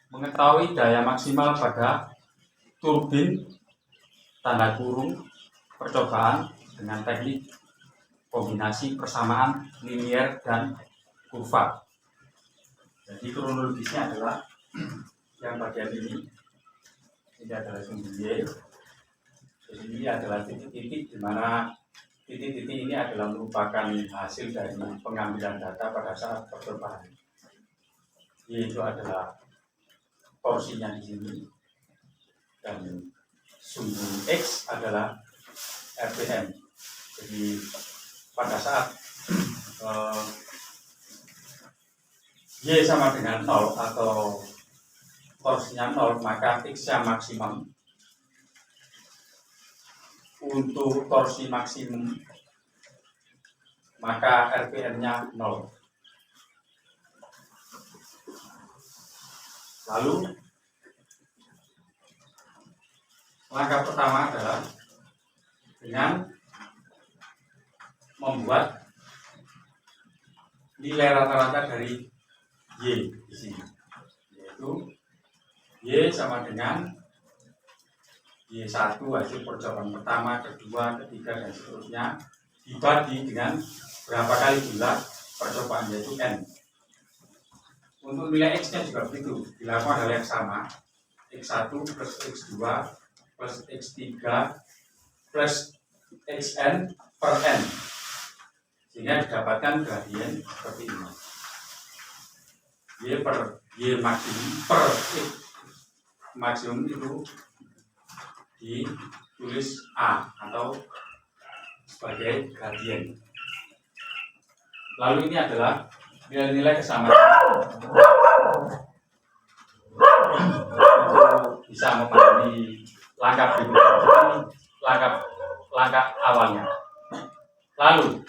mengetahui daya maksimal pada turbin tanda kurung percobaan dengan teknik kombinasi persamaan linier dan kurva. Jadi kronologisnya adalah yang bagian ini adalah sumber Y. Jadi ini adalah titik-titik di mana titik-titik ini adalah merupakan hasil dari pengambilan data pada saat percobaan. Y itu adalah torsinya di sini dan sumber X adalah RPM. Jadi pada saat Y sama dengan 0 atau torsinya 0, maka X-nya maksimum. Untuk torsi maksimum, maka RPM-nya 0. Lalu langkah pertama adalah dengan membuat nilai rata-rata dari Y di sini, yaitu Y sama dengan Y1 hasil percobaan pertama, kedua, ketiga, dan seterusnya dibagi dengan berapa kali jumlah percobaan, yaitu N. Untuk nilai X-nya juga begitu, dilakukan hal yang sama, X1 plus X2 plus X3 plus Xn per N, sehingga didapatkan gradien seperti ini. Y per Y maksimum per X maksimum itu ditulis A atau sebagai gradien. Lalu ini adalah nilai-nilai kesamaan untuk bisa memahami langkah berikutnya. Langkah awalnya. Lalu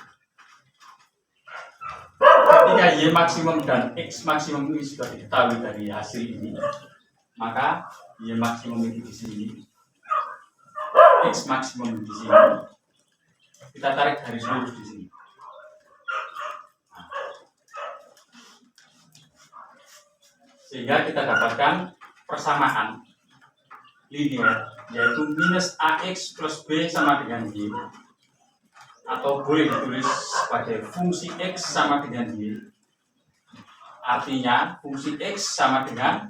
ketika Y maksimum dan X maksimum ini sudah diketahui dari hasil ini, maka Y maksimum itu di sini, X maksimum di sini, kita tarik garis lurus di sini. Sehingga kita dapatkan persamaan linear, yaitu minus AX plus B sama dengan Y, atau boleh ditulis sebagai fungsi X sama dengan Y. Artinya fungsi X sama dengan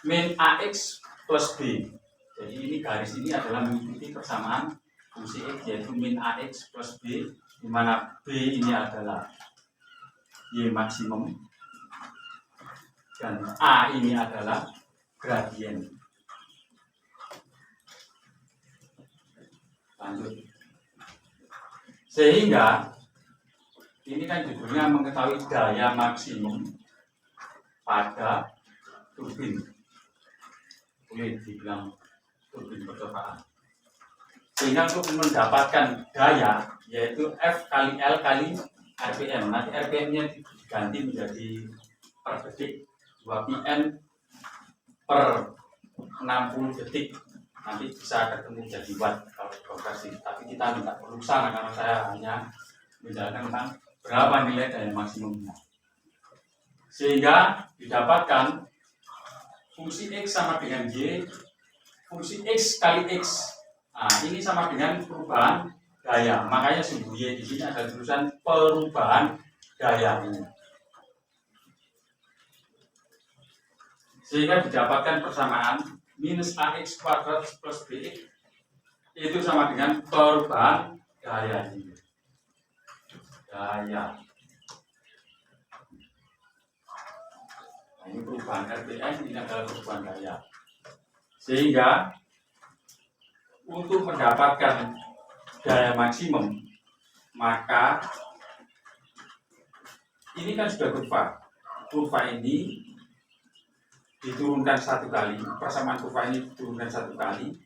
min AX plus B. Jadi ini garis ini adalah mengikuti persamaan fungsi X, yaitu min AX plus B, di mana B ini adalah Y maksimum dan A ini adalah gradien. Lanjut. Sehingga ini kan judulnya mengetahui daya maksimum pada turbin. Boleh dibilang turbin percobaan. Sehingga untuk mendapatkan daya, yaitu F kali L kali RPM. Nanti RPM-nya diganti menjadi per detik 2 pm per 60 detik. Nanti bisa ketemu jadi watt kalau konversi. Tapi kita tidak perlu sana karena saya hanya menjelaskan tentang berapa nilai daya maksimumnya. Sehingga didapatkan fungsi X sama dengan Y, fungsi X kali X. Nah, ini sama dengan perubahan daya. Makanya sumber Y di sini ada tulisan perubahan daya ini. Sehingga didapatkan persamaan minus AX kuadrat plus BX itu sama dengan perubahan daya ini. Daya. Nah, ini perubahan RPM, ini adalah perubahan daya. Sehingga untuk mendapatkan daya maksimum, maka ini kan sudah kurva. Kurva ini diturunkan 1 kali, persamaan kurva ini diturunkan 1 kali,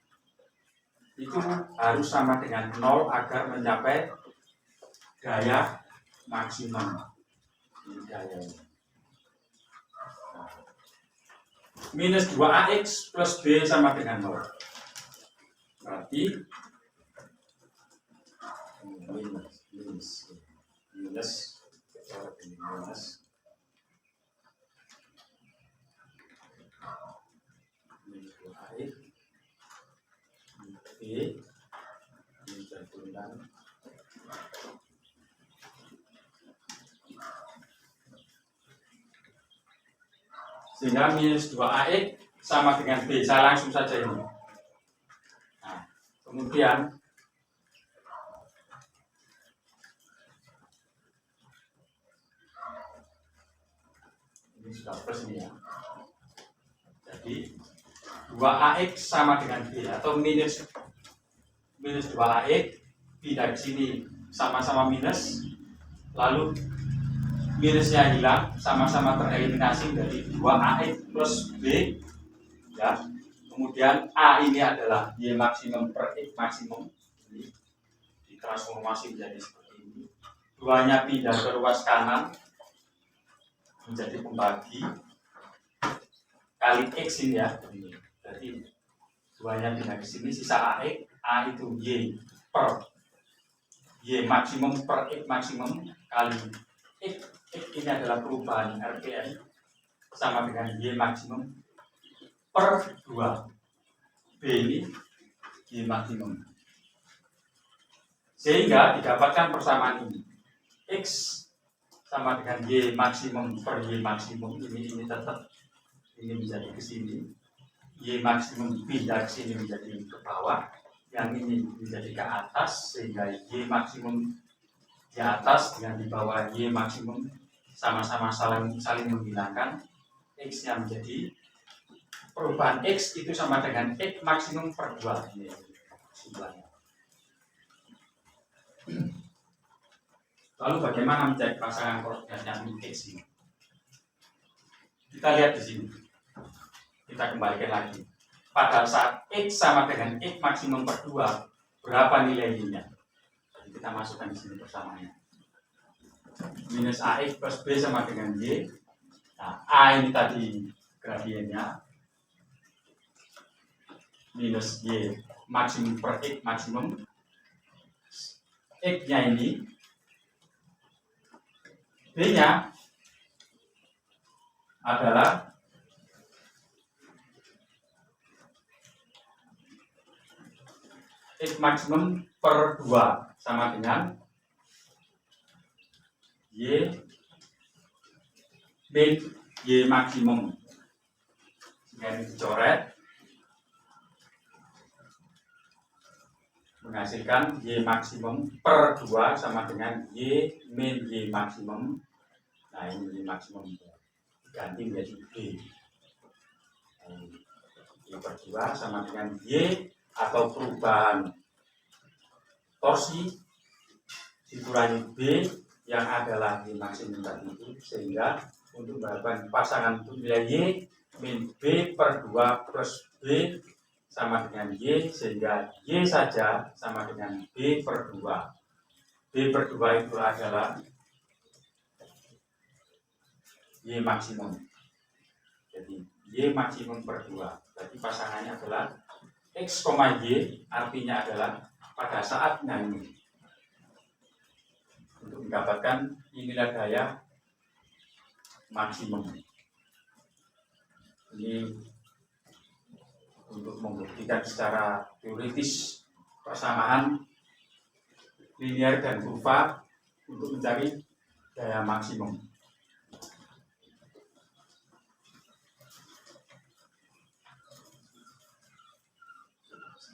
itu harus sama dengan 0 agar mencapai daya maksimum. Ini daya ini. Minus 2AX plus B sama dengan 0. Berarti minus ini jadikan sehingga minus 2AX sama dengan B. Saya langsung saja ini. Nah, kemudian ini sudah plus ini ya. Jadi 2AX sama dengan B atau minus 2AX, B dari sini sama-sama minus, lalu minusnya hilang, sama-sama tereliminasi dari 2AX plus B ya. Kemudian A ini adalah Y maksimum per X maksimum, ini ditransformasi menjadi seperti ini. Duanya pindah ke ruas kanan menjadi pembagi kali X ini ya. Jadi duanya pindah ke sini, sisa AX, A itu Y per Y maksimum per X maksimum kali X ini adalah perubahan RPM sama dengan Y maksimum per 2 B ini Y maksimum, sehingga didapatkan persamaan ini X sama dengan Y maksimum per Y maksimum, ini tetap ini menjadi ke sini, Y maksimum pindah ke sini menjadi ke bawah, yang ini menjadi ke atas, sehingga Y maksimum di atas dengan di bawah Y maksimum sama-sama saling menghilangkan, X nya menjadi perubahan X itu sama dengan X maksimum per 2 ini kesimpulannya. Lalu bagaimana mencari pasangan koordinatnya X ini? Kita lihat di sini. Kita kembalikan lagi. Pada saat X sama dengan X maksimum per 2, berapa nilai Y-nya? Jadi kita masukkan di sini persamaannya. Minus AX plus B sama dengan Y. Nah, A ini tadi gradiennya. Minus Y maksimum per X maksimum. X-nya ini. B-nya adalah X maksimum per 2 sama dengan Y min Y maksimum. Ini dicoret menghasilkan Y maksimum per 2 sama dengan Y min Y maksimum. Nah, ini Y maksimum diganti menjadi B. Y per 2 sama dengan Y atau perubahan torsi dikurangi B yang adalah Y maksimum tadi itu, sehingga untuk mendapatkan pasangan nilai Y min B per 2 plus B sama dengan Y, sehingga Y saja sama dengan B per 2. B per 2 itu adalah Y maksimum. Jadi Y maksimum per 2. Jadi pasangannya adalah X, Y, artinya adalah pada saatnya ini. Untuk mendapatkan inilah daya maksimum. Ini untuk membuktikan secara teoritis persamaan linear dan kurva untuk mencari daya maksimum.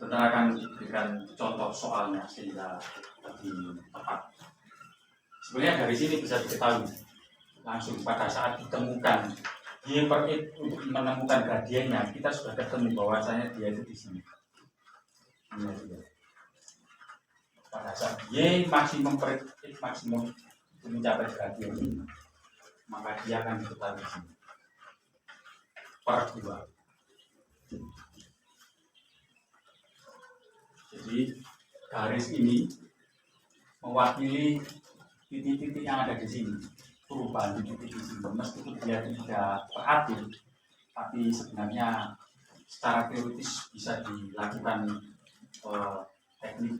Sebentar akan diberikan contoh soalnya sehingga lebih tepat. Sebenarnya dari sini bisa diketahui langsung pada saat ditemukan Y per X, untuk menemukan gradiennya kita sudah ketemu bahwasanya dia itu di sini. Ini dia. Pada saat Y maksimum per X maksimum itu mencapai gradien ini, maka dia akan diketahui di sini per 2. Jadi garis ini mewakili titik-titik yang ada di sini, perubahan titik-titik di sini. Meskipun dia tidak teratur, tapi sebenarnya secara teoritis bisa dilakukan teknik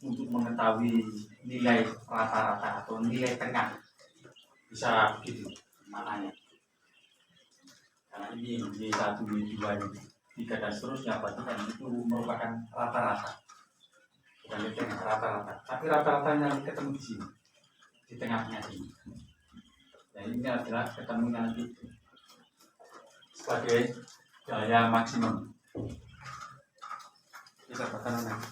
untuk mengetahui nilai rata-rata atau nilai tengah, bisa begitu maknanya. Karena ini Y1, Y2 ini 3 dan seterusnya, berarti kan itu merupakan rata-rata. Bukan di tengah, rata-rata. Tapi rata-ratanya nanti ketemu di sini, di tengahnya ini. Nah ini adalah ketemunya nanti sebagai daya maksimum. Kita katakan nanti.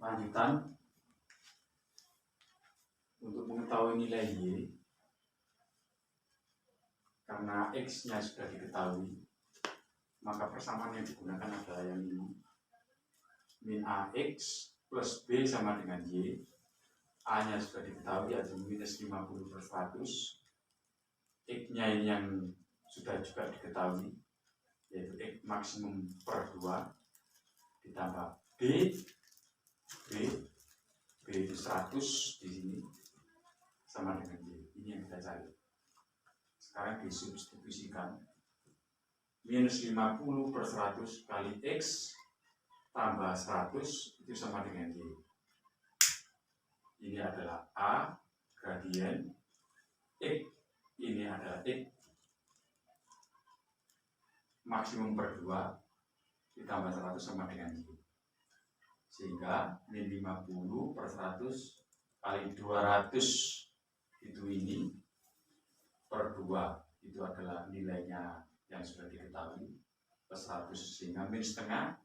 Lanjutan, untuk mengetahui nilai Y, karena X-nya sudah diketahui, maka persamaan yang digunakan adalah yang ini. Min AX plus B sama dengan Y. A-nya sudah diketahui, yaitu minus 50/100. X-nya ini yang sudah juga diketahui, yaitu X maksimum per 2 ditambah B itu 100 di sini sama dengan Y. Ini yang kita cari. Sekarang disubstitusikan. Minus 50/100 kali X tambah 100 itu sama dengan Y. Ini adalah A gradien X, ini adalah X maksimum per 2 ditambah 100 sama dengan Y. Sehingga min 50/100 kali 200 itu ini per 2 itu adalah nilainya yang sudah diketahui plus 100, sehingga min setengah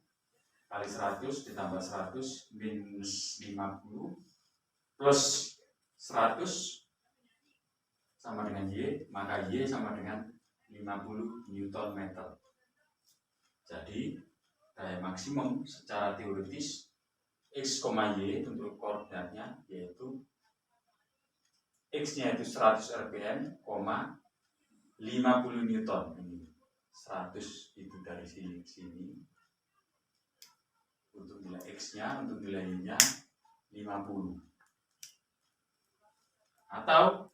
kali 100 ditambah 100 minus 50 plus 100 sama dengan Y, maka Y sama dengan 50 Nm. Jadi daya maksimum secara teoritis X, Y untuk koordinatnya yaitu X-nya itu 100 rpm, 50 Newton. Ini 100 itu dari sini ke sini. Untuk nilai X-nya, untuk nilai Y-nya 50. Atau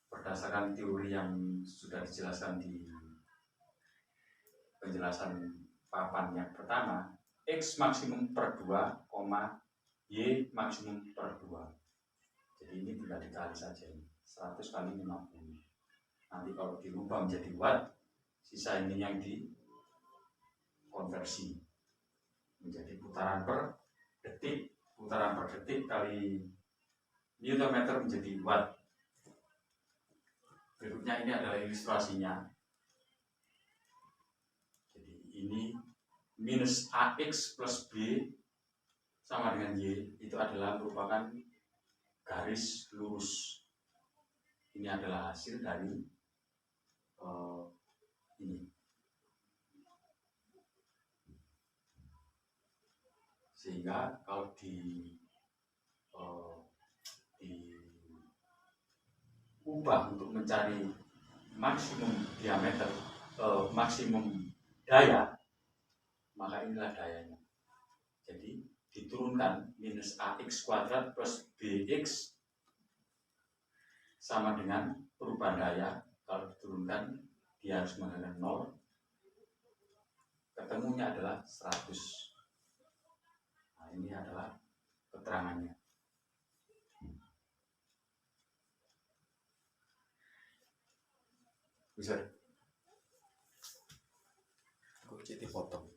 berdasarkan teori yang sudah dijelaskan di penjelasan papan yang pertama, X maksimum per 2, Y maksimum per 2. Jadi ini tinggal dikali saja ini. 100 kali 50. Nanti kalau dirubah menjadi watt, sisa ini yang dikonversi menjadi putaran per detik. Putaran per detik kali Newton meter menjadi watt. Berikutnya ini adalah ilustrasinya. Jadi ini minus AX plus B sama dengan Y, itu adalah merupakan garis lurus. Ini adalah hasil dari ini. Sehingga kalau diubah untuk mencari maksimum diameter, maksimum daya, maka inilah dayanya. Jadi diturunkan minus AX kuadrat plus BX sama dengan perubahan daya. Kalau diturunkan dia harus menggunakan 0, ketemunya adalah 100. Nah ini adalah keterangannya. Bisa? Aku jadi potong.